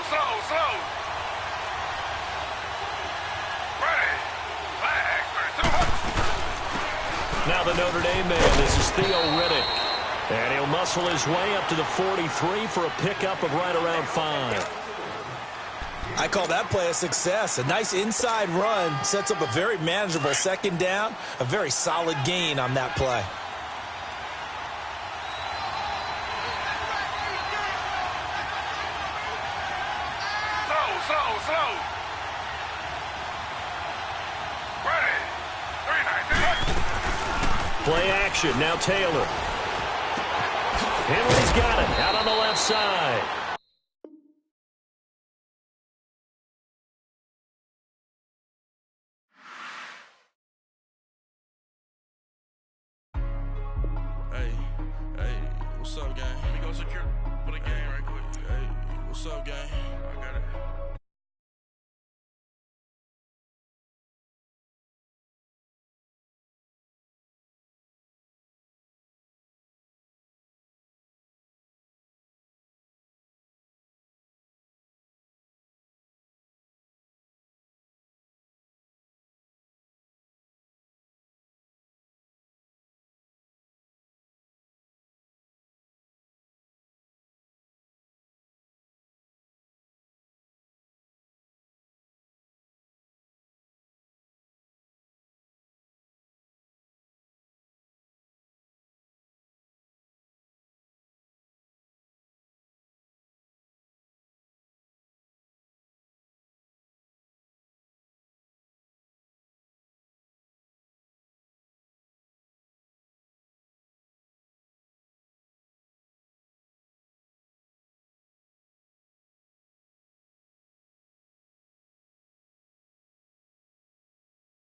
slow. Ready. Flag for 2. Now the Notre Dame man, this is Theo Riddick. And he'll muscle his way up to the 43 for a pickup of right around 5. I call that play a success. A nice inside run sets up a very manageable second down. A very solid gain on that play. Slow. Ready. 3-19. Play action. Now Taylor. Henry's got it out on the left side. Hey, what's up, gang? Let me go secure for the game right quick. Hey, what's up, gang? I got it.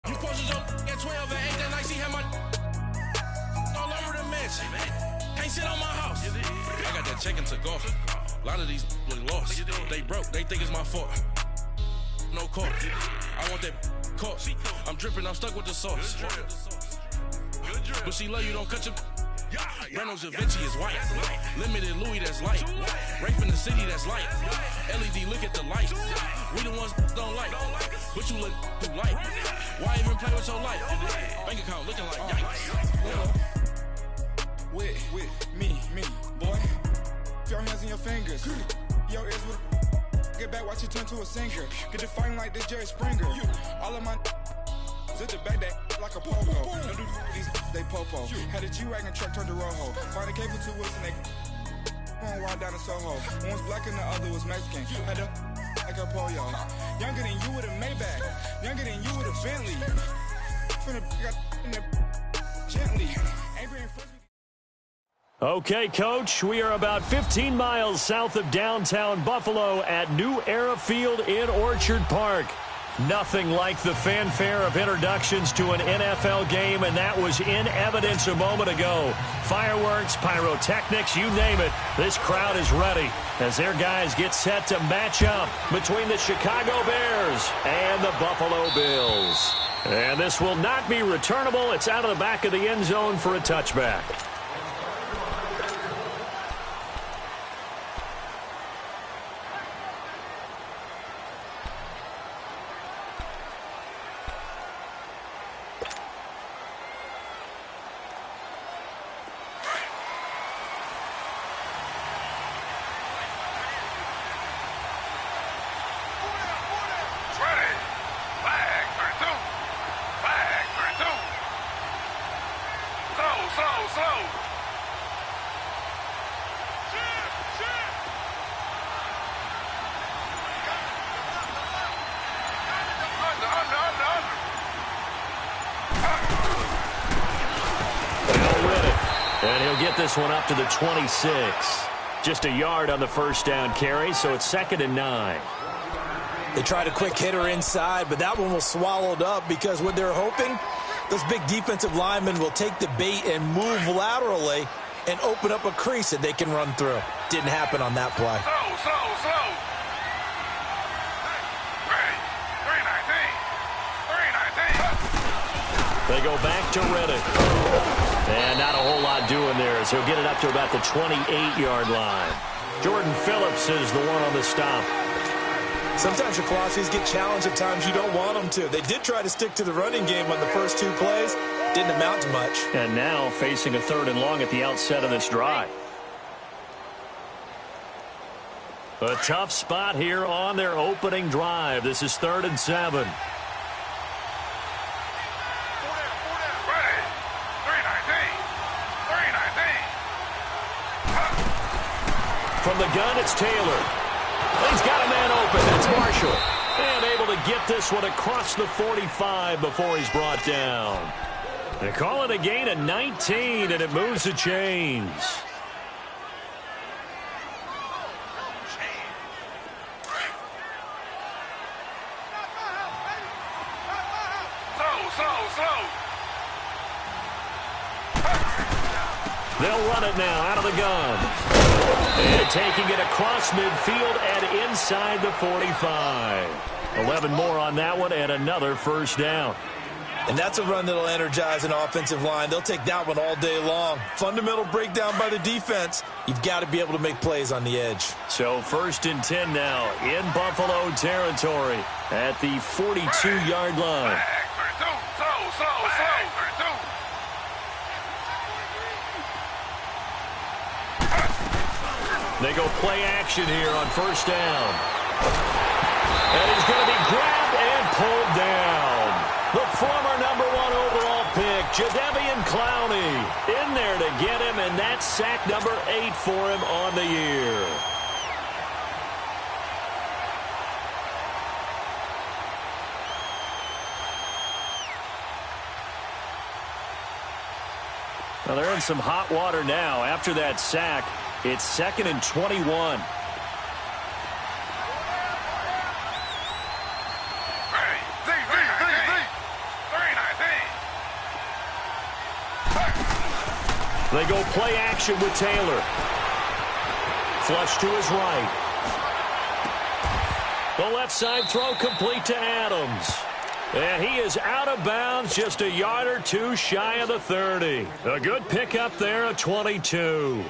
You posted your at 12 and 8 that night. She had my all over the mansion. Can't sit on my house. I got that check into golf. A lot of these look lost. They broke. They think it's my fault. No call. I want that caught. I'm dripping. I'm stuck with the sauce. But she love you. Don't cut your. Reynolds Da Vinci is white. Limited Louis that's light. Rafe in the city that's light. LED look at the light. We the ones don't like. But you look too light. Why even play with your life? Bank account looking like yikes. With me, boy. Your hands in your fingers. Your ears with get back, watch it turn to a singer. Get the fighting like this Jerry Springer. All of my zip the back that like a pogo. Don't do these they popo. Had a G-Wagon truck turned to Rojo. Find a cable 2 wheels and they going wild down in Soho. One was black and the other was Mexican. Had a like a pollo. Younger than you with a Maybach. Younger than you with a Bentley. From the got in the gently. Angry and frisbee. Okay, Coach, we are about 15 miles south of downtown Buffalo at New Era Field in Orchard Park. Nothing like the fanfare of introductions to an NFL game, and that was in evidence a moment ago. Fireworks, pyrotechnics, you name it. This crowd is ready as their guys get set to match up between the Chicago Bears and the Buffalo Bills. And this will not be returnable. It's out of the back of the end zone for a touchback. Slow. And he'll get this one up to the 26. Just a yard on the first down carry, so it's 2nd and 9. They tried a quick hitter inside, but that one was swallowed up because what they're hoping, those big defensive linemen will take the bait and move laterally and open up a crease that they can run through. Didn't happen on that play. Slow. Ready. 3-19. They go back to Riddick. And not a whole lot doing there as he'll get it up to about the 28-yard line. Jordan Phillips is the one on the stop. Sometimes your philosophies get challenged at times you don't want them to. They did try to stick to the running game on the first 2 plays. Didn't amount to much. And now facing a 3rd and long at the outset of this drive. A tough spot here on their opening drive. This is 3rd and 7. From the gun, it's Taylor. He's got a man open. That's Marshall. And able to get this one across the 45 before he's brought down. They call it a gain of 19, and it moves the chains. Slow. They'll run it now out of the gun. And taking it across midfield and inside the 45. 11 more on that one and another first down. And that's a run that'll energize an offensive line. They'll take that one all day long. Fundamental breakdown by the defense. You've got to be able to make plays on the edge. So 1st and 10 now in Buffalo territory at the 42-yard line. They go play action here on 1st down. And he's going to be grabbed and pulled down. The former number 1 overall pick, Jadeveon Clowney, in there to get him, and that's sack number 8 for him on the year. Now they're in some hot water now. After that sack, it's 2nd and 21. They go play action with Taylor. Flush to his right. The left side throw complete to Adams. And he is out of bounds, just a yard or 2 shy of the 30. A good pickup there at 22.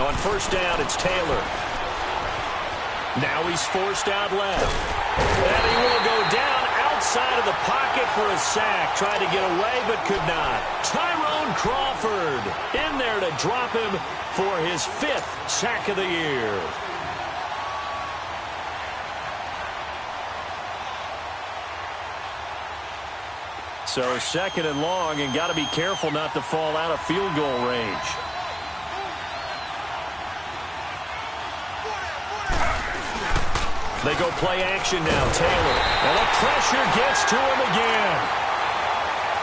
On 1st down, it's Taylor. Now he's forced out left. And he will go down outside of the pocket for a sack. Tried to get away, but could not. Tyrone Crawford in there to drop him for his 5th sack of the year. So 2nd and long, and got to be careful not to fall out of field goal range. They go play action now, Taylor. And the pressure gets to him again.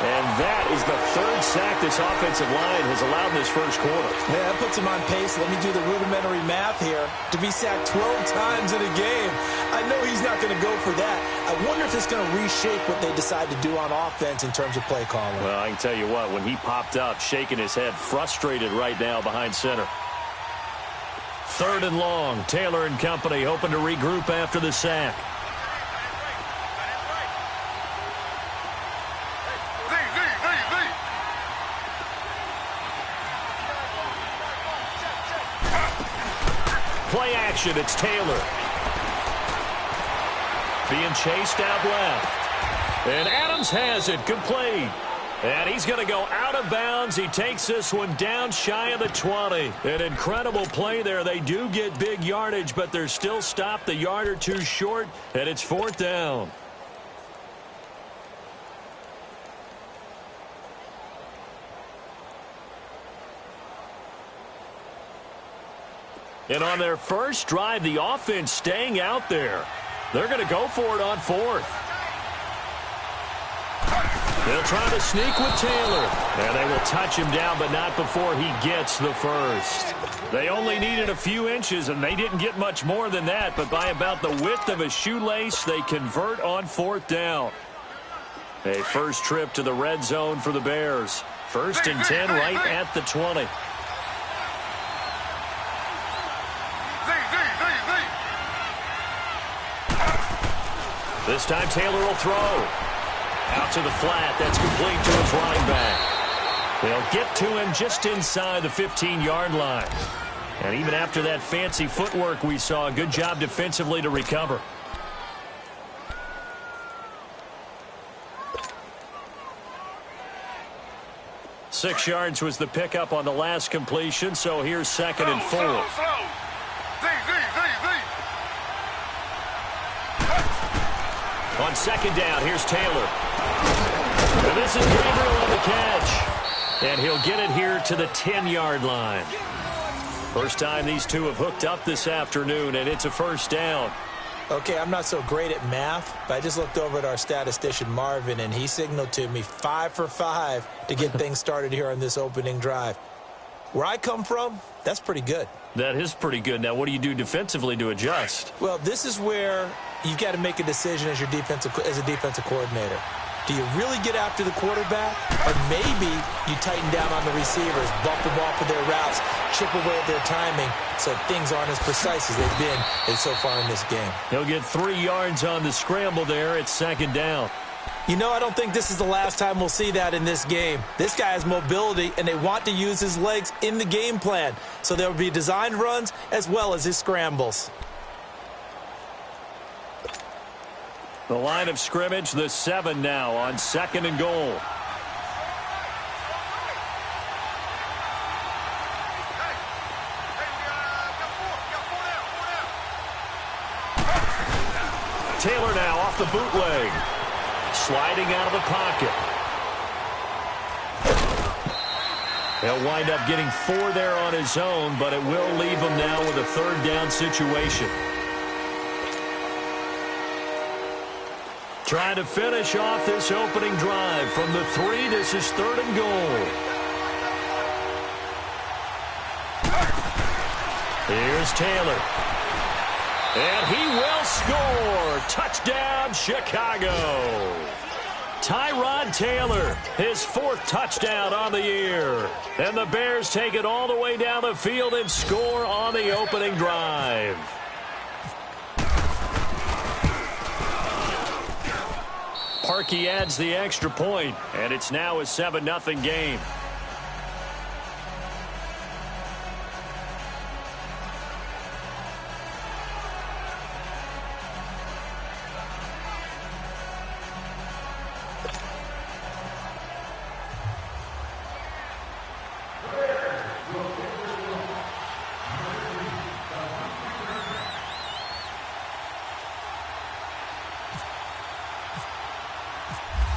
And that is the 3rd sack this offensive line has allowed in this first quarter. Yeah, that puts him on pace. Let me do the rudimentary math here. To be sacked 12 times in a game, I know he's not going to go for that. I wonder if it's going to reshape what they decide to do on offense in terms of play calling. Well, I can tell you what, when he popped up, shaking his head, frustrated right now behind center. 3rd and long. Taylor and company hoping to regroup after the sack. Play action. It's Taylor. Being chased out left. And Adams has it complete. And he's going to go out of bounds. He takes this one down shy of the 20. An incredible play there. They do get big yardage, but they're still stopped a yard or 2 short, and it's 4th down. And on their first drive, the offense staying out there. They're going to go for it on 4th. They'll try to sneak with Taylor. And they will touch him down, but not before he gets the first. They only needed a few inches, and they didn't get much more than that. But by about the width of a shoelace, they convert on 4th down. A first trip to the red zone for the Bears. 1st and 10 right at the 20. This time Taylor will throw. Out to the flat. That's complete to his running back. They'll get to him just inside the 15-yard line. And even after that fancy footwork we saw, a good job defensively to recover. Six yards was the pickup on the last completion, so here's second and 4. Slow. Z. On second down, here's Taylor. And this is Gabriel on the catch. And he'll get it here to the 10-yard line. First time these two have hooked up this afternoon, and it's a first down. Okay, I'm not so great at math, but I just looked over at our statistician, Marvin, and he signaled to me 5 for 5 to get things started here on this opening drive. Where I come from, that's pretty good. That is pretty good. Now, what do you do defensively to adjust? Well, this is where you've got to make a decision as a defensive coordinator. Do you really get after the quarterback? Or maybe you tighten down on the receivers, bump them off of their routes, chip away at their timing so things aren't as precise as they've been so far in this game. He'll get 3 yards on the scramble there. It's second down. You know, I don't think this is the last time we'll see that in this game. This guy has mobility, and they want to use his legs in the game plan. So there will be designed runs as well as his scrambles. The line of scrimmage, the 7 now on second and goal. Taylor now off the bootleg. Sliding out of the pocket. He'll wind up getting 4 there on his own, but it will leave him now with a third down situation. Trying to finish off this opening drive from the 3. This is third and goal. Here's Taylor. And he will score. Touchdown, Chicago. Tyrod Taylor, his 4th touchdown on the year. And the Bears take it all the way down the field and score on the opening drive. Parkey adds the extra point, and it's now a 7-0 game.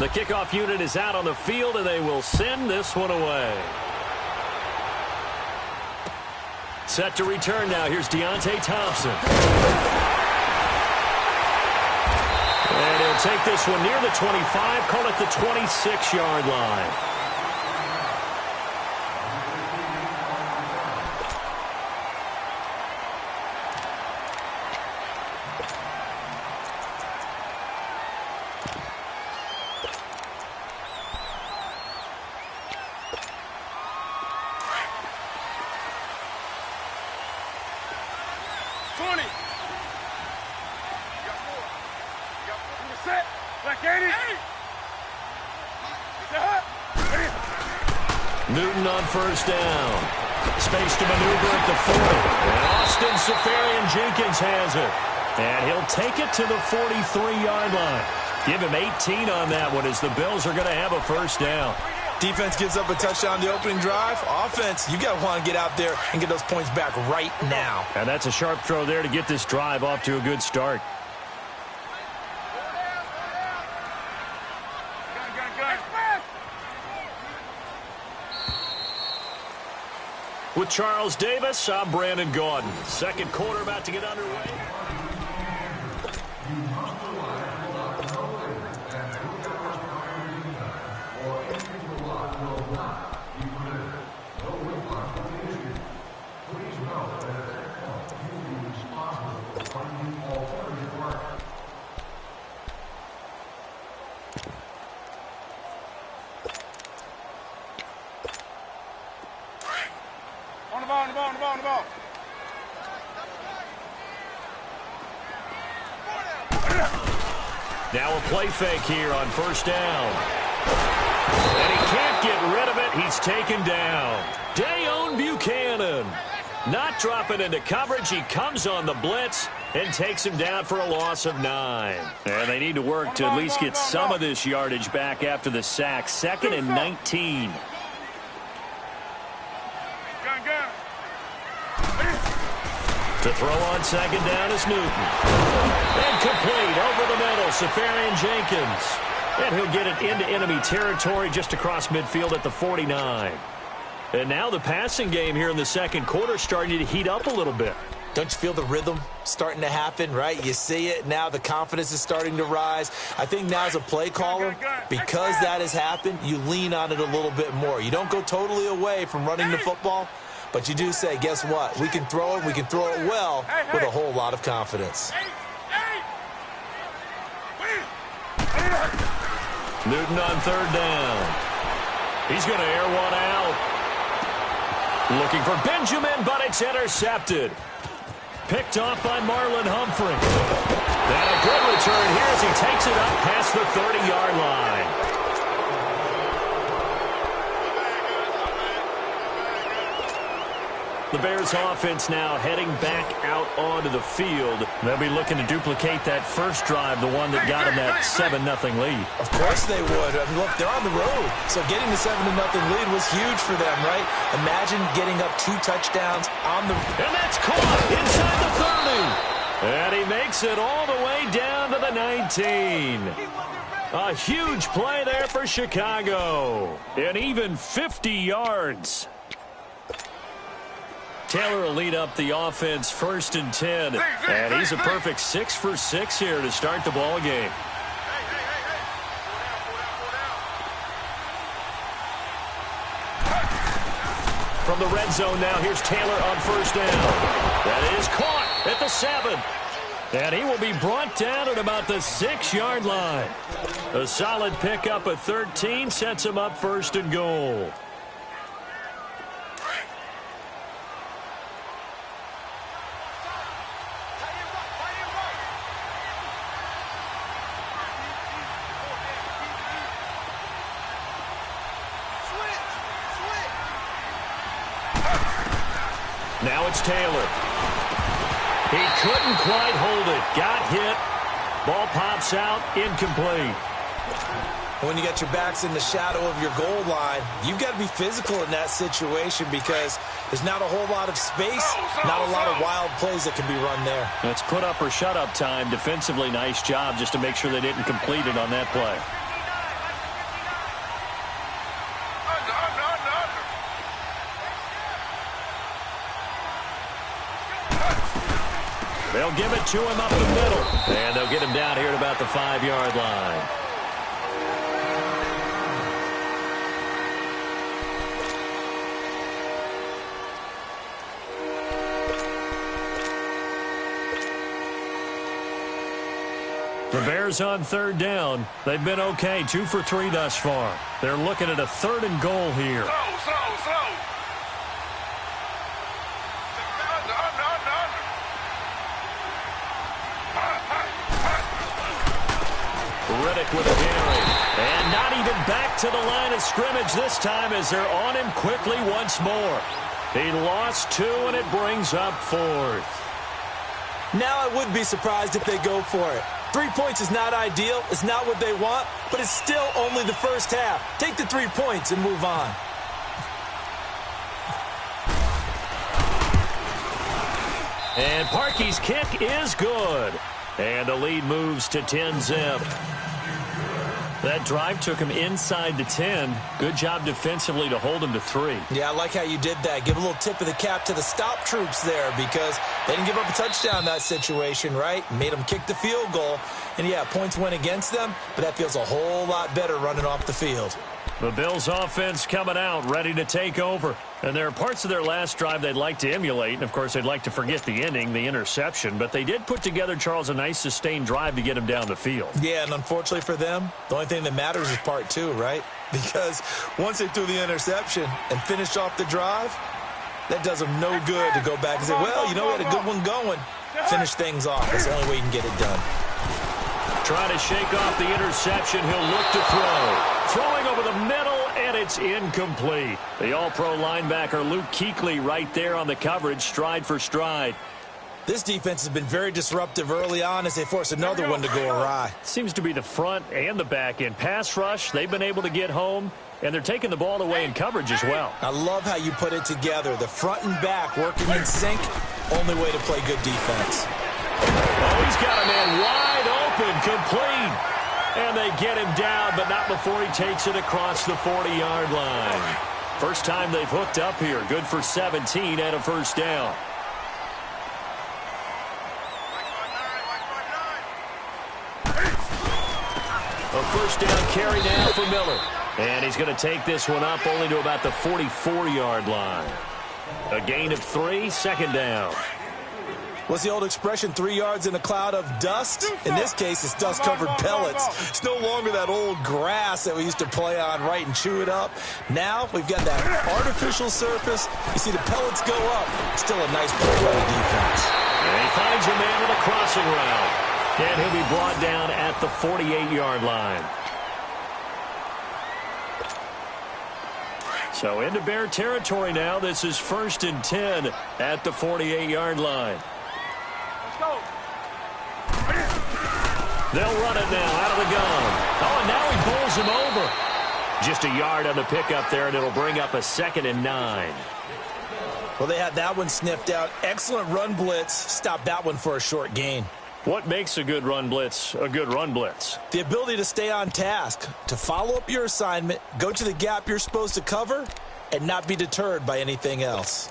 The kickoff unit is out on the field, and they will send this one away. Set to return now. Here's Deontay Thompson. And he'll take this one near the 25, call it the 26-yard line. Newton on first down. Space to maneuver at the 40. And Austin Safarian-Jenkins has it. And he'll take it to the 43-yard line. Give him 18 on that one as the Bills are going to have a first down. Defense gives up a touchdown the opening drive. Offense, you got to want to get out there and get those points back right now. And that's a sharp throw there to get this drive off to a good start. With Charles Davis, I'm Brandon Gaudin. Second quarter about to get underway. On the ball. Now a play fake here on first down. And he can't get rid of it. He's taken down. Dayon Buchanan not dropping into coverage. He comes on the blitz and takes him down for a loss of 9. And they need to work to at least get some of this yardage back after the sack. 2nd and 19. To throw on 2nd down is Newton. And complete over the middle, Safarian Jenkins. And he'll get it into enemy territory just across midfield at the 49. And now the passing game here in the second quarter starting to heat up a little bit. Don't you feel the rhythm starting to happen, right? You see it. Now the confidence is starting to rise. I think now as a play caller, because that has happened, you lean on it a little bit more. You don't go totally away from running the football, but you do say, guess what? We can throw it. We can throw it well with a whole lot of confidence. Newton on 3rd down. He's going to air one out. Looking for Benjamin, but it's intercepted. Picked off by Marlon Humphrey. And a good return here as he takes it up past the 30-yard line. The Bears offense now heading back out onto the field. They'll be looking to duplicate that first drive, the one that got them that 7-0 lead. Of course they would. I mean, look, they're on the road. So getting the 7-0 lead was huge for them, right? Imagine getting up 2 touchdowns on the... And that's caught inside the 30. And he makes it all the way down to the 19. A huge play there for Chicago. And even 50 yards. Taylor will lead up the offense 1st and 10. And he's a perfect 6 for 6 here to start the ball game. From the red zone now, here's Taylor on 1st down. That is caught at the 7. And he will be brought down at about the 6-yard line. A solid pickup at 13 sets him up 1st and goal. Now it's Taylor. He couldn't quite hold it. Got hit. Ball pops out. Incomplete. When you got your backs in the shadow of your goal line, you've got to be physical in that situation because there's not a whole lot of space, not a lot of wild plays that can be run there. It's put up or shut up time. Defensively, nice job just to make sure they didn't complete it on that play. They'll give it to him up the middle. And they'll get him down here at about the 5-yard line. The Bears on 3rd down. They've been okay, 2 for 3 thus far. They're looking at a 3rd and goal here. Slow. Riddick with a carry. And not even back to the line of scrimmage this time as they're on him quickly once more. He lost 2, and it brings up 4th. Now I would be surprised if they go for it. 3 points is not ideal. It's not what they want, but it's still only the first half. Take the 3 points and move on. And Parkey's kick is good. And the lead moves to 10-zip. That drive took him inside the 10. Good job defensively to hold him to 3. Yeah, I like how you did that. Give a little tip of the cap to the stop troops there because they didn't give up a touchdown in that situation, right? Made them kick the field goal. And, yeah, points went against them, but that feels a whole lot better running off the field. The Bills offense coming out, ready to take over. And there are parts of their last drive they'd like to emulate. And, of course, they'd like to forget the ending, the interception. But they did put together, Charles, a nice sustained drive to get him down the field. Yeah, and unfortunately for them, the only thing that matters is part 2, right? Because once they threw the interception and finished off the drive, that does them no good to go back and say, well, you know, we had a good one going. Finish things off. That's the only way you can get it done. Trying to shake off the interception. He'll look to throw. Throwing over the middle, and it's incomplete. The All-Pro linebacker Luke Kuechly right there on the coverage, stride for stride. This defense has been very disruptive early on as they force another one to go awry. Seems to be the front and the back end. Pass rush, they've been able to get home, and they're taking the ball away in coverage as well. I love how you put it together. The front and back working in sync. Only way to play good defense. Oh, he's got a man wide open, complete. And they get him down, but not before he takes it across the 40-yard line. First time they've hooked up here. Good for 17 and a first down. A first down carry now for Miller. And he's going to take this one up only to about the 44-yard line. A gain of 3, second down. What's the old expression, 3 yards in a cloud of dust? In this case, it's dust-covered pellets. It's no longer that old grass that we used to play on, right, and chew it up. Now we've got that artificial surface. You see the pellets go up. Still a nice play by the defense. And he finds a man with a crossing route. And he'll be brought down at the 48-yard line. So into Bear territory now. This is 1st and 10 at the 48-yard line. Let's go. They'll run it now out of the gun. Oh, and now he bowls him over. Just a yard on the pickup there, and it'll bring up a 2nd and 9. Well, they had that one sniffed out. Excellent run blitz. Stopped that one for a short gain. What makes a good run blitz a good run blitz? The ability to stay on task, to follow up your assignment, go to the gap you're supposed to cover, and not be deterred by anything else.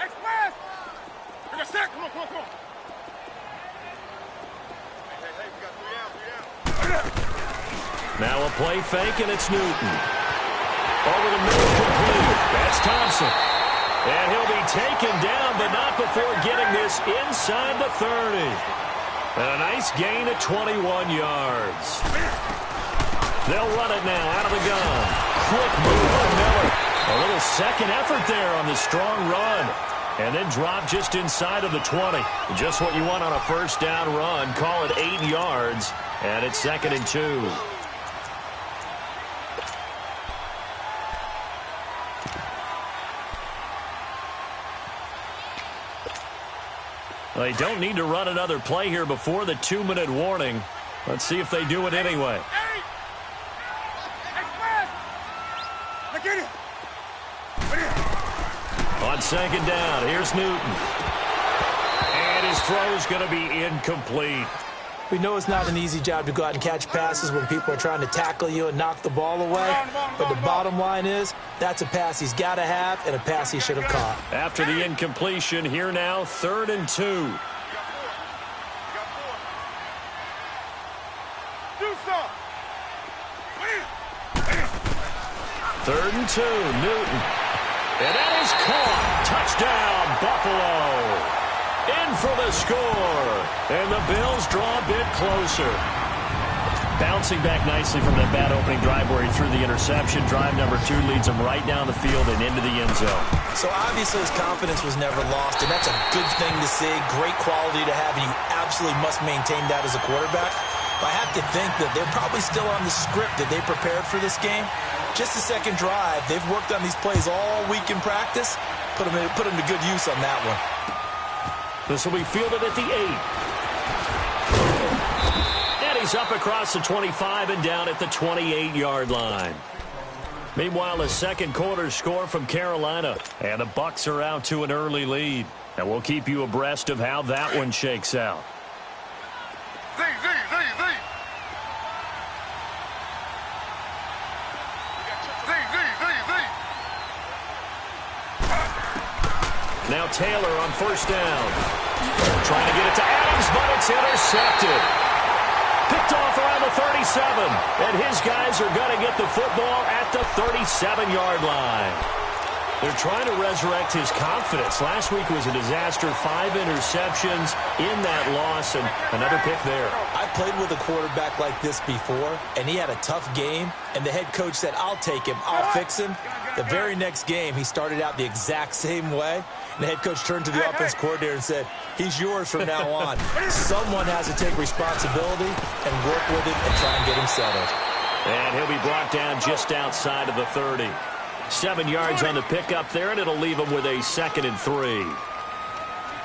Express! Bring a sack. Come on, come on, come on. Hey, we got 3 down. Now a play fake, and it's Newton. Over the middle, complete. That's Thompson. And he'll be taken down, but not before getting this inside the 30. And a nice gain of 21 yards. They'll run it now out of the gun. Quick move by Miller. A little second effort there on the strong run. And then drop just inside of the 20. Just what you want on a first down run. Call it 8 yards. And it's 2nd and 2. They don't need to run another play here before the 2-minute warning. Let's see if they do it anyway. On 2nd down, here's Newton. And his throw's going to be incomplete. We know it's not an easy job to go out and catch passes when people are trying to tackle you and knock the ball away. But the bottom line is, that's a pass he's got to have and a pass he should have caught. After the incompletion, here now, 3rd and 2. Third and 2, Newton. And that is caught. Touchdown, Buffalo. In for the score. And the Bills draw a bit closer. Bouncing back nicely from that bad opening drive where he threw the interception. Drive number 2 leads him right down the field and into the end zone. So obviously his confidence was never lost, and that's a good thing to see. Great quality to have, and you absolutely must maintain that as a quarterback. But I have to think that they're probably still on the script that they prepared for this game. Just the second drive. They've worked on these plays all week in practice. Put them to good use on that one. This will be fielded at the 8. And he's up across the 25 and down at the 28-yard line. Meanwhile, a second quarter score from Carolina. And the Bucs are out to an early lead. And we'll keep you abreast of how that one shakes out. Z. Now Taylor on first down. Trying to get it to Adams, but it's intercepted. Picked off around the 37. And his guys are going to get the football at the 37-yard line. They're trying to resurrect his confidence. Last week was a disaster. 5 interceptions in that loss, and another pick there. I played with a quarterback like this before, and he had a tough game, and the head coach said, I'll take him, I'll fix him. The very next game, he started out the exact same way. And the head coach turned to the offense coordinator and said, he's yours from now on. Someone has to take responsibility and work with him and try and get him settled. And he'll be brought down just outside of the 30. 7 yards on the pickup there, and it'll leave him with a 2nd and 3.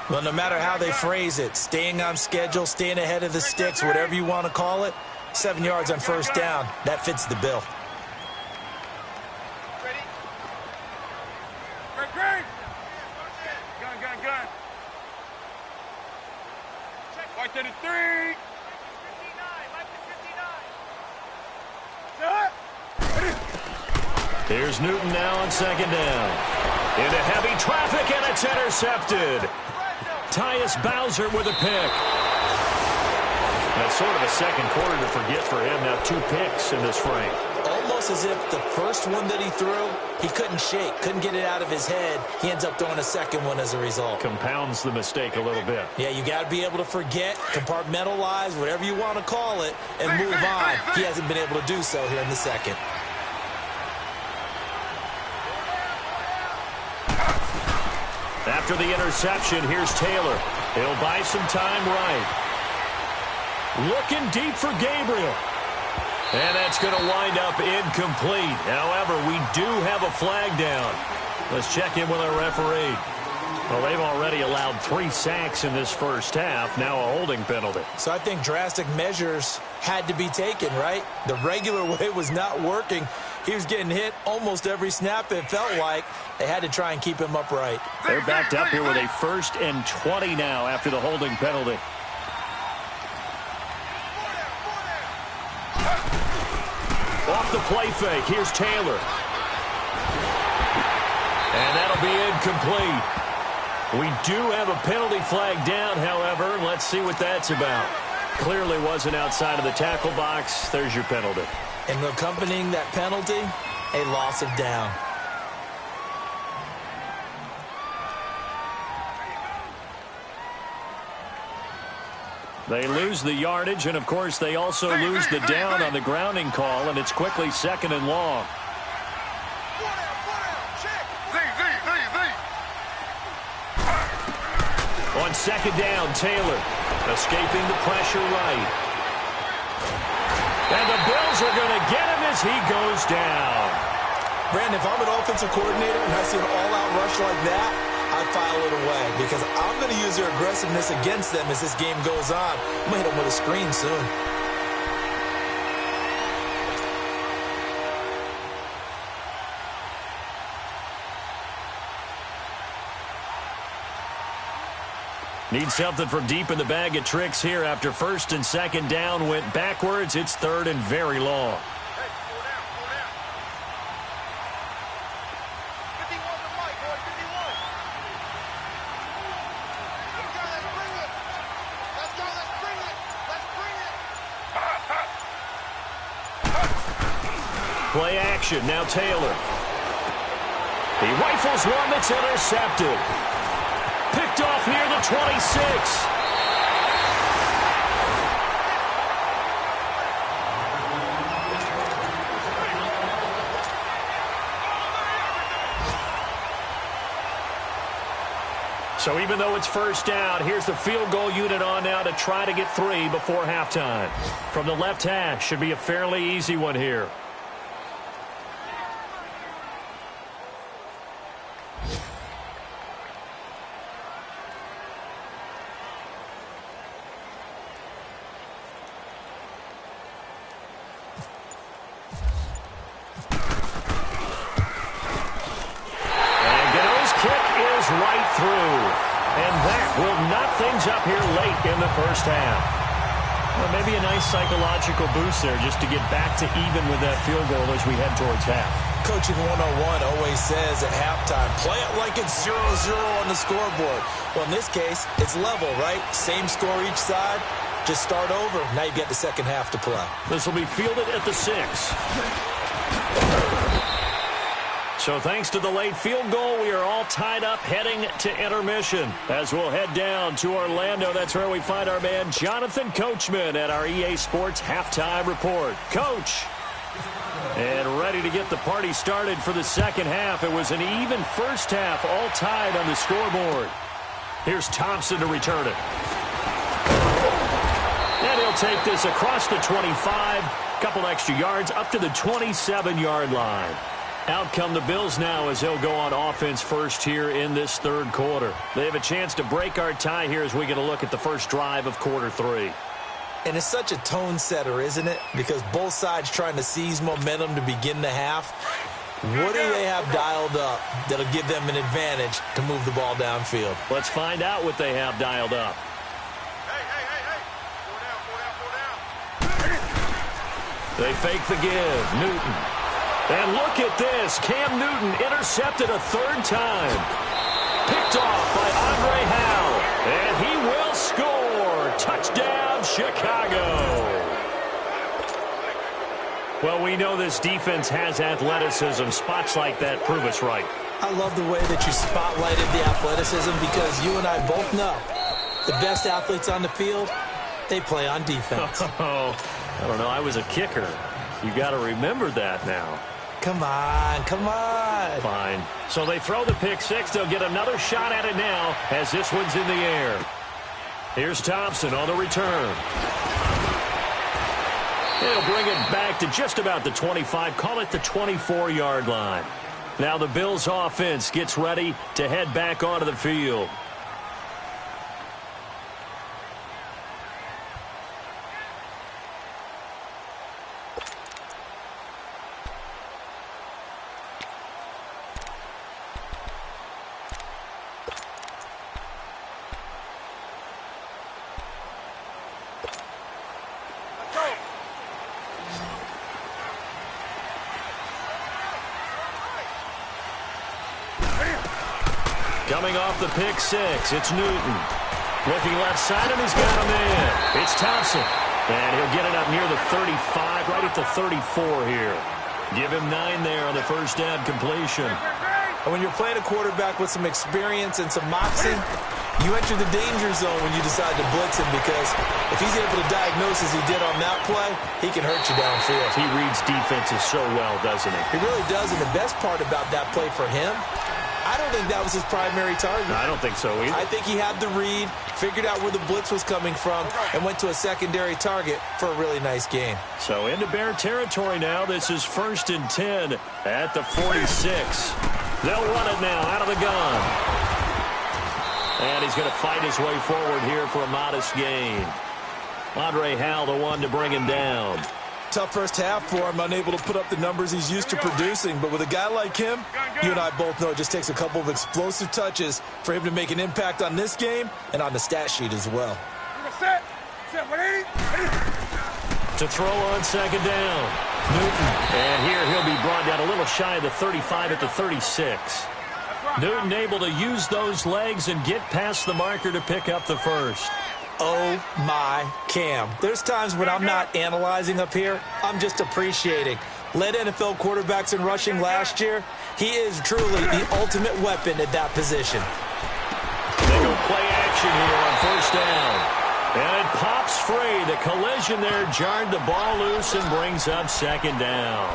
Well, no matter how they phrase it, staying on schedule, staying ahead of the sticks, whatever you want to call it, 7 yards on first down, that fits the bill. Right to the 3. Here's Newton now on 2nd down. Into heavy traffic, and it's intercepted. Tyus Bowser with a pick. That's sort of a second quarter to forget for him. Now 2 picks in this frame. Almost as if the first one that he threw, he couldn't shake, couldn't get it out of his head. He ends up throwing a second one as a result. Compounds the mistake a little bit. Yeah, you got to be able to forget, compartmentalize, whatever you want to call it, and move on. He hasn't been able to do so here in the second. After the interception, here's Taylor. He'll buy some time right. Looking deep for Gabriel. And that's going to wind up incomplete. However, we do have a flag down. Let's check in with our referee. Well, they've already allowed 3 sacks in this first half. Now a holding penalty. So I think drastic measures had to be taken, right? The regular way was not working. He was getting hit almost every snap, it felt like. They had to try and keep him upright. They're backed up here with a 1st and 20 now after the holding penalty. Off the play fake, here's Taylor. And that'll be incomplete. We do have a penalty flag down, however. Let's see what that's about. Clearly wasn't outside of the tackle box. There's your penalty. And accompanying that penalty, a loss of down. They lose the yardage, and, of course, they also lose the down on the grounding call, and it's quickly 2nd and long. On 2nd down, Taylor escaping the pressure right. And the Bills are going to get him as he goes down. Brandon, if I'm an offensive coordinator and I see an all-out rush like that, I file it away because I'm going to use their aggressiveness against them as this game goes on. I'm going to hit them with a screen soon. Need something from deep in the bag of tricks here after 1st and 2nd down went backwards. It's 3rd and very long. Play action, now Taylor. He rifles one that's intercepted. Picked off near the 26. So even though it's 1st down, here's the field goal unit on now to try to get 3 before halftime. From the left hash, should be a fairly easy one here. Right through. And that will knock things up here late in the first half. Well, maybe a nice psychological boost there just to get back to even with that field goal as we head towards half. Coaching 101 always says at halftime, play it like it's 0-0 on the scoreboard. Well, in this case, it's level, right? Same score each side. Just start over. Now you get the second half to play. This will be fielded at the 6. So thanks to the late field goal, we are all tied up heading to intermission. As we'll head down to Orlando, that's where we find our man Jonathan Coachman at our EA Sports Halftime Report. Coach. And ready to get the party started for the second half. It was an even first half, all tied on the scoreboard. Here's Thompson to return it. And he'll take this across the 25. Couple extra yards up to the 27-yard line. Out come the Bills now as they'll go on offense first here in this third quarter. They have a chance to break our tie here as we get a look at the first drive of quarter 3. And it's such a tone setter, isn't it? Because both sides trying to seize momentum to begin the half. What do they have dialed up that'll give them an advantage to move the ball downfield? Let's find out what they have dialed up. They fake the give. Newton. And look at this. Cam Newton intercepted a third time. Picked off by Andre Howell. And he will score. Touchdown, Chicago. Well, we know this defense has athleticism. Spots like that prove us right. I love the way that you spotlighted the athleticism because you and I both know the best athletes on the field, they play on defense. Oh, I don't know. I was a kicker. You got to remember that now. Come on, come on. Fine. So they throw the pick six. They'll get another shot at it now as this one's in the air. Here's Thompson on the return. He'll bring it back to just about the 25. Call it the 24-yard line. Now the Bills offense gets ready to head back onto the field. Coming off the pick six, it's Newton. Looking left side, and he's got him in. It's Thompson. And he'll get it up near the 35, right at the 34 here. Give him 9 there on the first down completion. And when you're playing a quarterback with some experience and some moxie, you enter the danger zone when you decide to blitz him because if he's able to diagnose as he did on that play, he can hurt you downfield. He reads defenses so well, doesn't he? He really does, and the best part about that play for him, I don't think that was his primary target. I don't think so either. I think he had the read, figured out where the blitz was coming from, and went to a secondary target for a really nice gain. So into Bear territory now. This is 1st and 10 at the 46. They'll run it now out of the gun. And he's going to fight his way forward here for a modest gain. Andre Howell, the one to bring him down. Tough first half for him, unable to put up the numbers he's used to producing. But with a guy like him, you and I both know it just takes a couple of explosive touches for him to make an impact on this game and on the stat sheet as well. To throw on second down, Newton. And here he'll be brought down a little shy of the 35 at the 36. Newton able to use those legs and get past the marker to pick up the first. Oh, my Cam. There's times when I'm not analyzing up here. I'm just appreciating. Led NFL quarterbacks in rushing last year. He is truly the ultimate weapon at that position. They go play action here on first down. And it pops free. The collision there jarred the ball loose and brings up second down.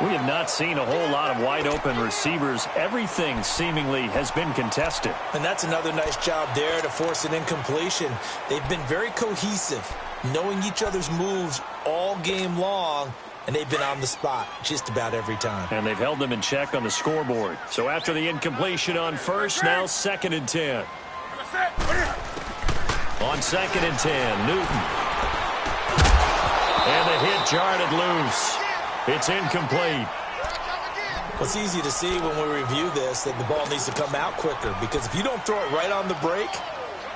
We have not seen a whole lot of wide-open receivers. Everything seemingly has been contested. And that's another nice job there to force an incompletion. They've been very cohesive, knowing each other's moves all game long, and they've been on the spot just about every time. And they've held them in check on the scoreboard. So after the incompletion on first, now 2nd and 10. On 2nd and 10, Newton. And the hit jarred it loose. It's incomplete. Well, it's easy to see when we review this that the ball needs to come out quicker because if you don't throw it right on the break,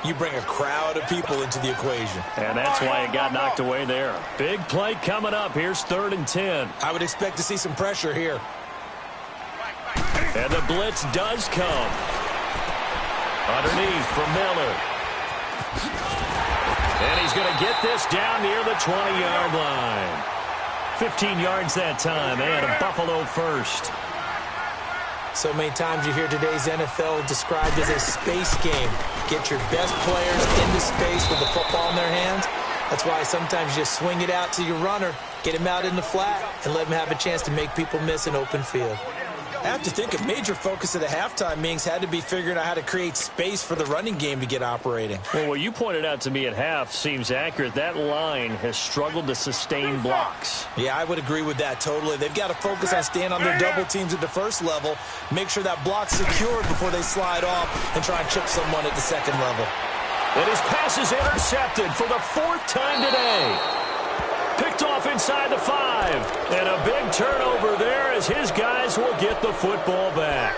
you bring a crowd of people into the equation. And that's why it got knocked away there. Big play coming up. Here's 3rd and 10. I would expect to see some pressure here. And the blitz does come. Underneath for Miller. And he's going to get this down near the 20-yard line. 15 yards that time, and a Buffalo first. So many times you hear today's NFL described as a space game. Get your best players into space with the football in their hands. That's why sometimes you just swing it out to your runner, Get him out in the flat and let him have a chance to make people miss an open field. I have to think a major focus of the halftime meetings had to be figuring out how to create space for the running game to get operating. Well, what you pointed out to me at half seems accurate. That line has struggled to sustain blocks. Yeah, I would agree with that totally. They've got to focus on staying on their double teams at the first level, make sure that block's secured before they slide off and try and chip someone at the second level. And his pass is intercepted for the 4th time today. Picked off inside the 5. And a big turnover there as his guys will get the football back.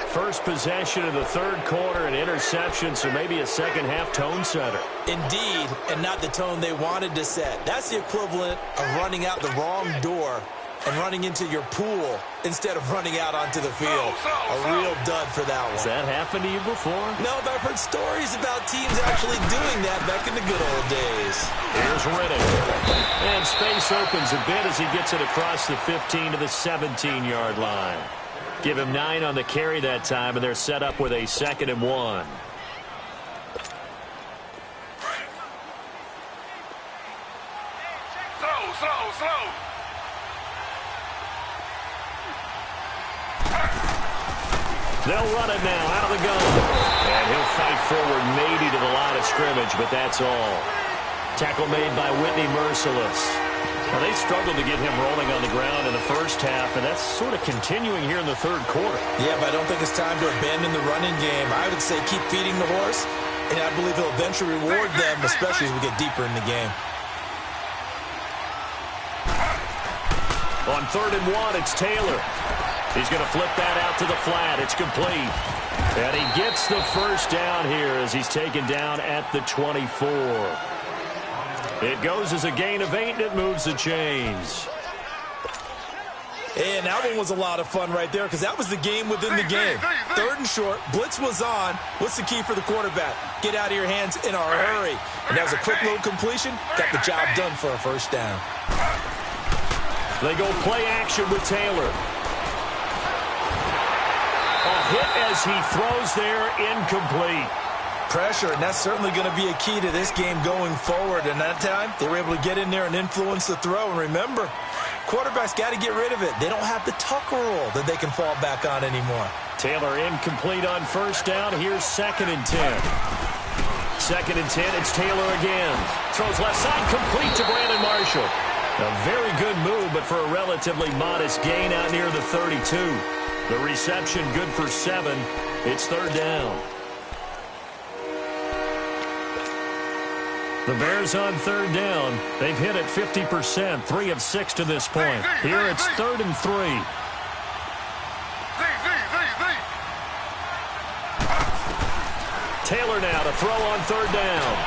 First possession of the 3rd quarter, an interception, so maybe a second-half tone setter. Indeed, and not the tone they wanted to set. That's the equivalent of running out the wrong door and running into your pool instead of running out onto the field. A real dud for that one. Has that happened to you before? No, but I've heard stories about teams actually doing that back in the good old days. Here's Riddick. And space opens a bit as he gets it across the 15 to the 17-yard line. Give him 9 on the carry that time, and they're set up with a 2nd and 1. Slow. They'll run it now out of the gun. And he'll fight forward maybe to the line of scrimmage, but that's all. Tackle made by Whitney Merciless. Now, they struggled to get him rolling on the ground in the first half, and that's sort of continuing here in the 3rd quarter. Yeah, but I don't think it's time to abandon the running game. I would say keep feeding the horse, and I believe he'll eventually reward them, especially as we get deeper in the game. On 3rd and 1, it's Taylor. He's going to flip that out to the flat. It's complete. And he gets the first down here as he's taken down at the 24. It goes as a gain of 8, and it moves the chains. And that one was a lot of fun right there because that was the game within the game. 3rd and short. Blitz was on. What's the key for the quarterback? Get out of your hands in a hurry. And that was a quick little completion. Got the job done for a first down. They go play action with Taylor. A hit as he throws there, incomplete. Pressure, and that's certainly going to be a key to this game going forward. And that time, they were able to get in there and influence the throw. And remember, quarterbacks got to get rid of it. They don't have the tuck rule that they can fall back on anymore. Taylor incomplete on first down. Here's 2nd and 10. 2nd and 10, it's Taylor again. Throws left side, complete to Brandon Marshall. A very good move, but for a relatively modest gain out near the 32. The reception good for 7. It's 3rd down. The Bears on 3rd down. They've hit it 50%, 3 of 6 to this point. Here it's 3rd and 3. Taylor now to throw on 3rd down.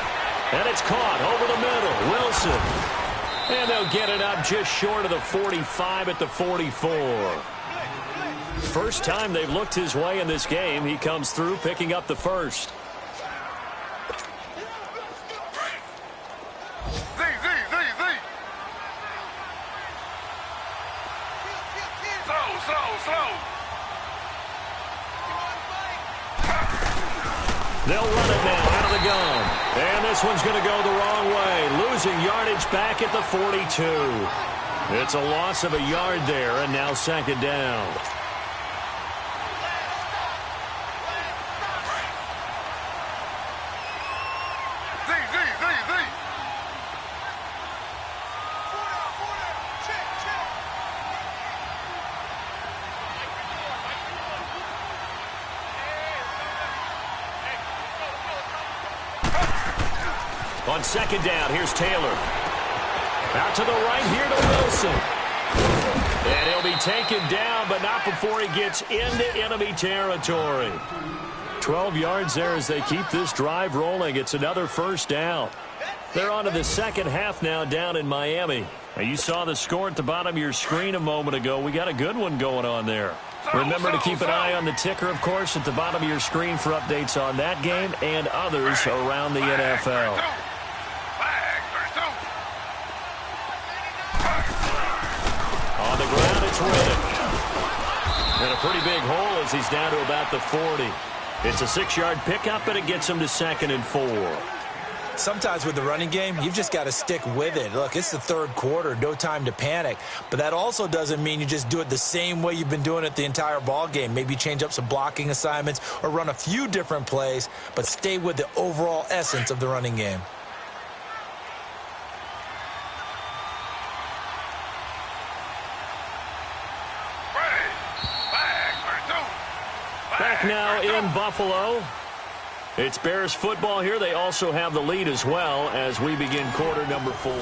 And it's caught over the middle. Wilson. And they'll get it up just short of the 45 at the 44. First time they've looked his way in this game. He comes through picking up the first. Slow. They'll run it now out of the gun. And this one's going to go the wrong way. Losing yardage back at the 42. It's a loss of a yard there, and now 2nd down. On 2nd down, here's Taylor. Out to the right here to Wilson. And he'll be taken down, but not before he gets into enemy territory. 12 yards there as they keep this drive rolling. It's another first down. They're on to the second half now down in Miami. Now, you saw the score at the bottom of your screen a moment ago. We got a good one going on there. Remember to keep an eye on the ticker, of course, at the bottom of your screen for updates on that game and others around the NFL. On the ground, it's Riddick. And a pretty big hole as he's down to about the 40. It's a 6-yard pickup, and it gets him to 2nd and 4. Sometimes with the running game, you've just got to stick with it. Look, it's the third quarter, no time to panic. But that also doesn't mean you just do it the same way you've been doing it the entire ball game. Maybe change up some blocking assignments or run a few different plays, but stay with the overall essence of the running game. Back now in Buffalo. It's Bears football here. They also have the lead as well as we begin quarter number 4.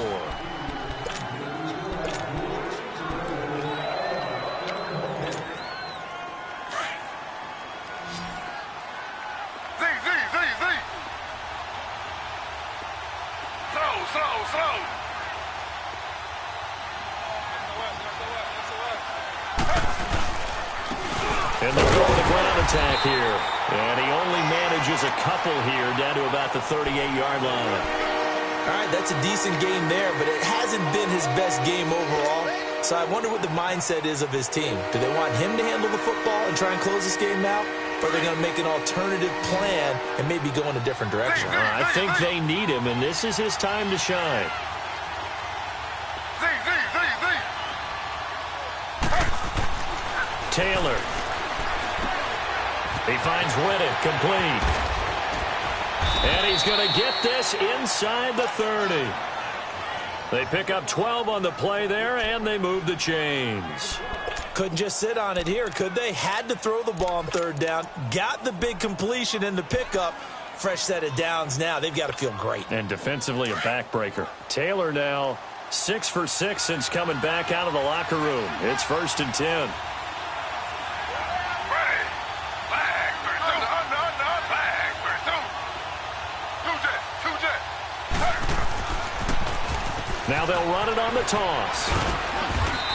Slow. And they'll go with the ground attack here. And he only manages a couple here down to about the 38-yard line. All right, that's a decent game there, but it hasn't been his best game overall. So I wonder what the mindset is of his team. Do they want him to handle the football and try and close this game out? Or are they going to make an alternative plan and maybe go in a different direction? I think they need him, and this is his time to shine. Taylor. He finds Whitted complete. And he's going to get this inside the 30. They pick up 12 on the play there, and they move the chains. Couldn't just sit on it here, could they? Had to throw the ball on third down. Got the big completion in the pickup. Fresh set of downs now. They've got to feel great. And defensively a backbreaker. Taylor now 6 for 6 since coming back out of the locker room. It's 1st and 10. Now they'll run it on the toss.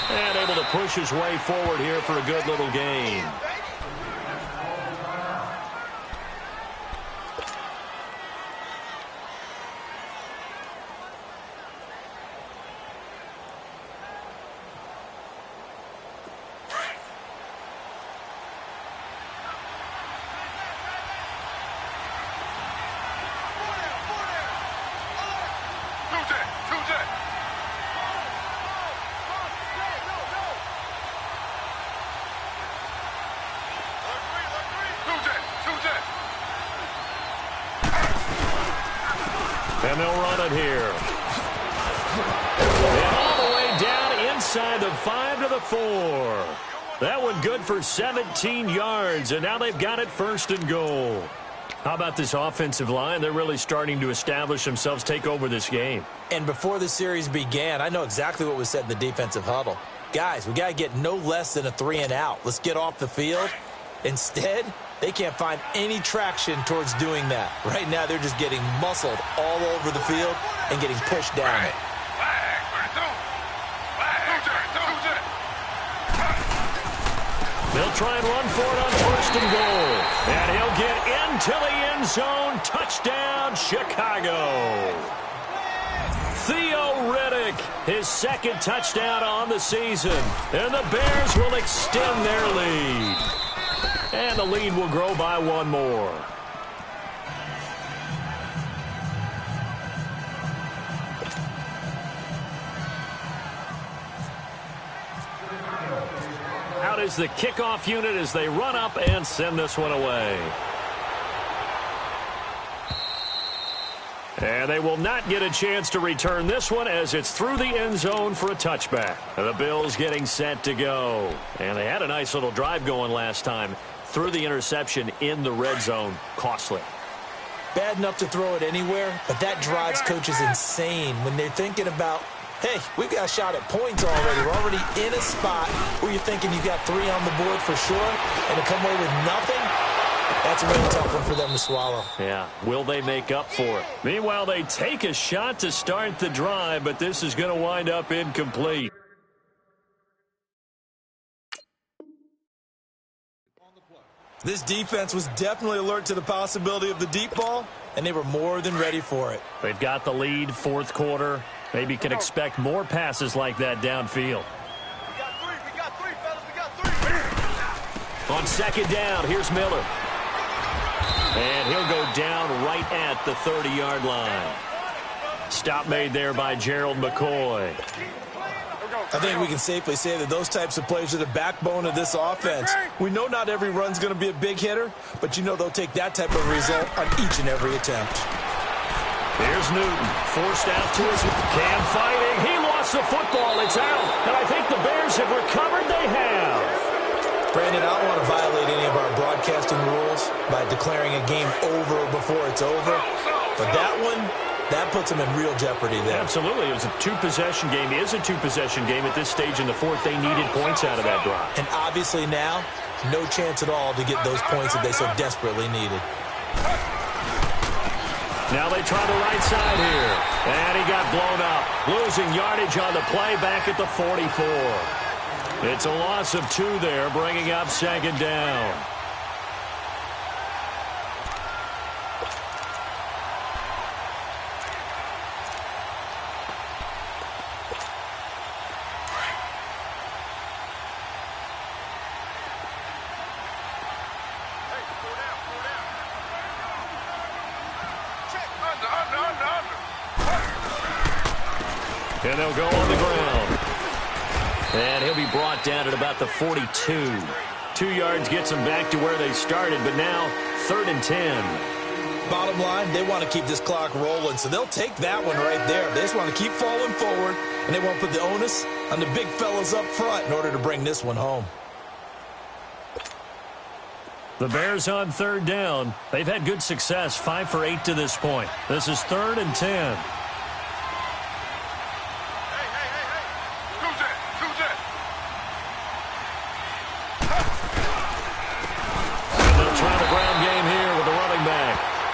And able to push his way forward here for a good little gain. And they'll run it here. And all the way down inside the 5 to the 4. That one good for 17 yards, and now they've got it 1st and goal. How about this offensive line? They're really starting to establish themselves, take over this game. And before the series began, I know exactly what was said in the defensive huddle. Guys, we got to get no less than a 3-and-out. Let's get off the field. Instead, they can't find any traction towards doing that. Right now, they're just getting muscled all over the field and getting pushed down it. They'll try and run for it on 1st and goal. And he'll get into the end zone. Touchdown, Chicago. Theo Riddick, his 2nd touchdown on the season. And the Bears will extend their lead. And the lead will grow by 1 more. Out is the kickoff unit as they run up and send this one away. And they will not get a chance to return this one as it's through the end zone for a touchback. The Bills getting set to go. And they had a nice little drive going last time. Through the interception in the red zone. Costly. Bad enough to throw it anywhere, but that drives coaches insane when they're thinking about, hey, we've got a shot at points already. We're already in a spot where you're thinking you got 3 on the board for sure, and to come away with nothing, that's a really tough one for them to swallow. Yeah, will they make up for it? Meanwhile, they take a shot to start the drive, but this is going to wind up incomplete. This defense was definitely alert to the possibility of the deep ball, and they were more than ready for it. They've got the lead, 4th quarter. Maybe can expect more passes like that downfield. We got three, fellas. We got 3. On 2nd down, here's Miller. And he'll go down right at the 30-yard line. Stop made there by Gerald McCoy. I think we can safely say that those types of plays are the backbone of this offense. We know not every run's going to be a big hitter, but you know they'll take that type of result on each and every attempt. Here's Newton, forced out to his Cam fighting. He lost the football. It's out. And I think the Bears have recovered. They have. Brandon, I don't want to violate any of our broadcasting rules by declaring a game over before it's over. But that one, that puts them in real jeopardy there. Absolutely. It was a two-possession game. It is a two-possession game at this stage in the fourth. They needed points out of that drive. And obviously now, no chance at all to get those points that they so desperately needed. Now they try the right side here. And he got blown up. Losing yardage on the play back at the 44. It's a loss of 2 there, bringing up second down. And they'll go on the ground. And he'll be brought down at about the 42. 2 yards gets them back to where they started, but now 3rd and 10. Bottom line, they want to keep this clock rolling, so they'll take that one right there. They just want to keep falling forward, and they want to put the onus on the big fellas up front in order to bring this one home. The Bears on 3rd down. They've had good success, 5 for 8 to this point. This is 3rd and 10.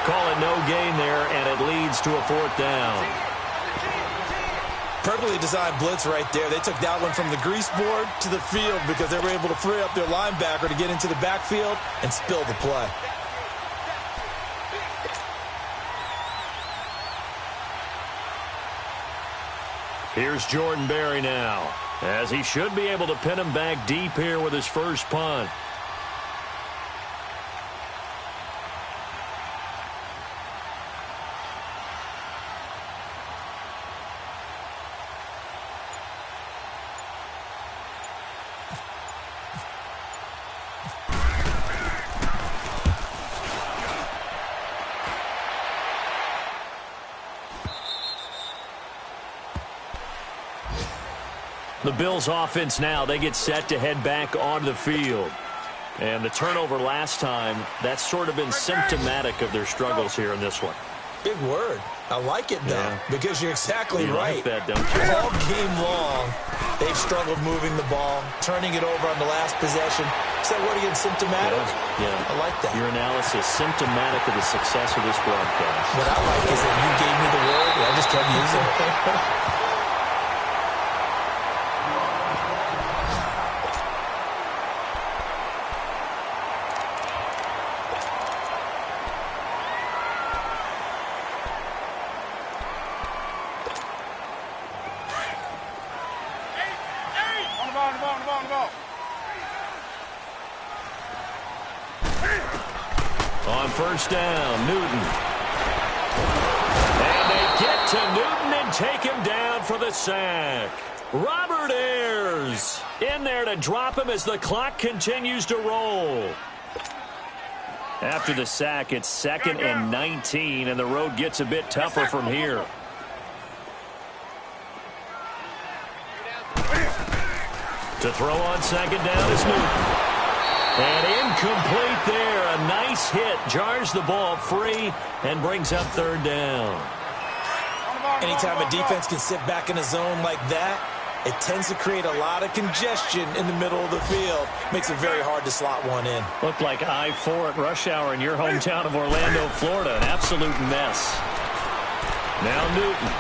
Call it no gain there, and it leads to a 4th down. Perfectly designed blitz right there. They took that one from the grease board to the field because they were able to free up their linebacker to get into the backfield and spill the play. Here's Jordan Berry now, as he should be able to pin him back deep here with his first punt. The Bills offense now, they get set to head back onto the field. And the turnover last time, that's sort of been symptomatic of their struggles here in this one. Big word. I like it, though, because you're exactly right. Like that, don't you? All game long, they've struggled moving the ball, turning it over on the last possession. Is that word again, symptomatic? Yeah. I like that. Your analysis, symptomatic of the success of this broadcast. What I like is that you gave me the word, and I just kept using it. On 1st down, Newton. And they get to Newton and take him down for the sack. Robert Ayers in there to drop him as the clock continues to roll. After the sack, it's 2nd and 19, and the road gets a bit tougher from here. To throw on 2nd down is Newton. And incomplete there. A nice hit. Jars the ball free and brings up 3rd down. Anytime a defense can sit back in a zone like that, it tends to create a lot of congestion in the middle of the field. Makes it very hard to slot one in. Looked like I-4 at rush hour in your hometown of Orlando, Florida. An absolute mess. Now Newton.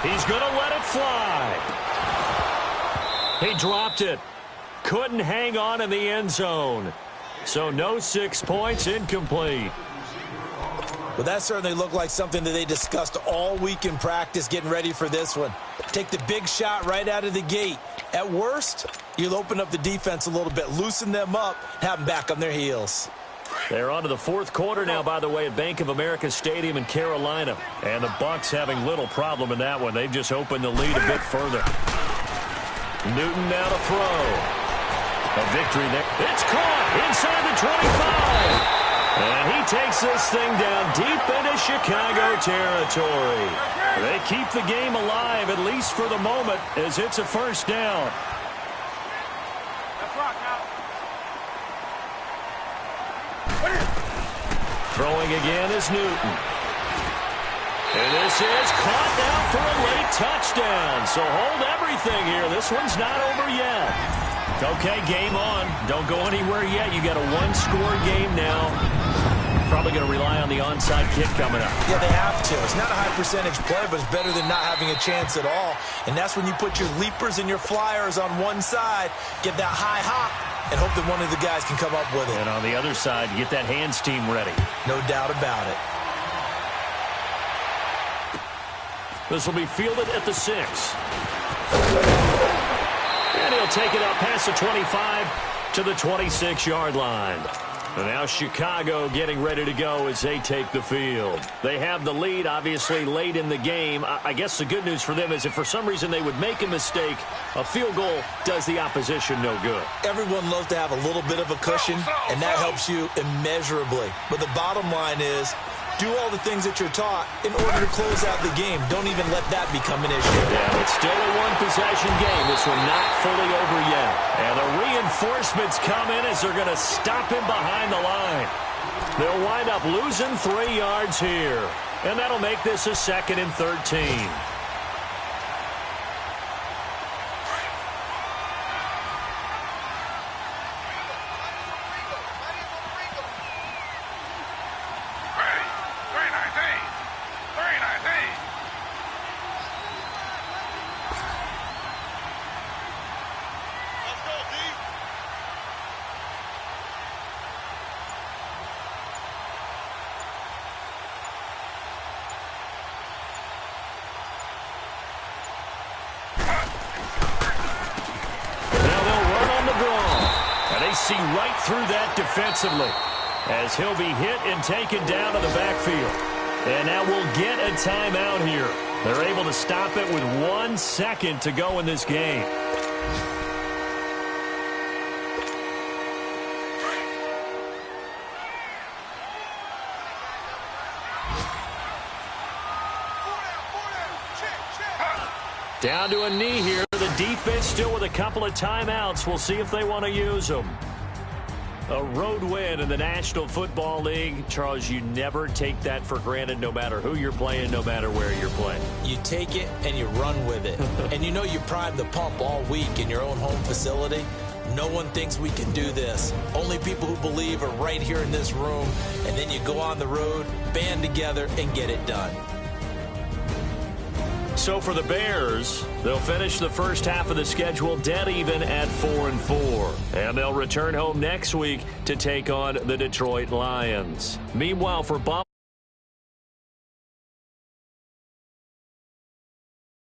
He's going to let it fly. He dropped it. Couldn't hang on in the end zone. So no 6 points, incomplete. Well, that certainly looked like something that they discussed all week in practice getting ready for this one. Take the big shot right out of the gate. At worst, you'll open up the defense a little bit, loosen them up, have them back on their heels. They're on to the fourth quarter now, by the way, at Bank of America Stadium in Carolina. And the Bucs having little problem in that one. They've just opened the lead a bit further. Newton now to throw. A victory there. It's caught inside the 25. And he takes this thing down deep into Chicago territory. They keep the game alive, at least for the moment, as it's a first down. Throwing again is Newton. And this is caught now for a late touchdown. So hold everything here. This one's not over yet. Okay, game on. Don't go anywhere yet. You got a one-score game now. Probably going to rely on the onside kick coming up. Yeah, they have to. It's not a high-percentage play, but it's better than not having a chance at all. And that's when you put your leapers and your flyers on one side, get that high hop, and hope that one of the guys can come up with it. And on the other side, get that hands team ready. No doubt about it. This will be fielded at the 6. And he'll take it up past the 25 to the 26-yard line. And now Chicago getting ready to go as they take the field. They have the lead, obviously, late in the game. I guess the good news for them is if for some reason they would make a mistake, a field goal does the opposition no good. Everyone loves to have a little bit of a cushion, and that helps you immeasurably. But the bottom line is, do all the things that you're taught in order to close out the game. Don't even let that become an issue. Yeah, it's still a one-possession game. This one not fully over yet. And the reinforcements come in as they're going to stop him behind the line. They'll wind up losing 3 yards here. And that'll make this a 2nd and 13. See right through that defensively as he'll be hit and taken down to the backfield. And now we'll get a timeout here. They're able to stop it with 1 second to go in this game. Down to a knee here. The defense still with a couple of timeouts. We'll see if they want to use them. A road win in the National Football League. Charles, you never take that for granted no matter who you're playing, no matter where you're playing. You take it and you run with it. And you know you prime the pump all week in your own home facility. No one thinks we can do this. Only people who believe are right here in this room. And then you go on the road, band together, and get it done. So for the Bears, they'll finish the first half of the schedule dead even at 4-4. And they'll return home next week to take on the Detroit Lions. Meanwhile, for Buffalo,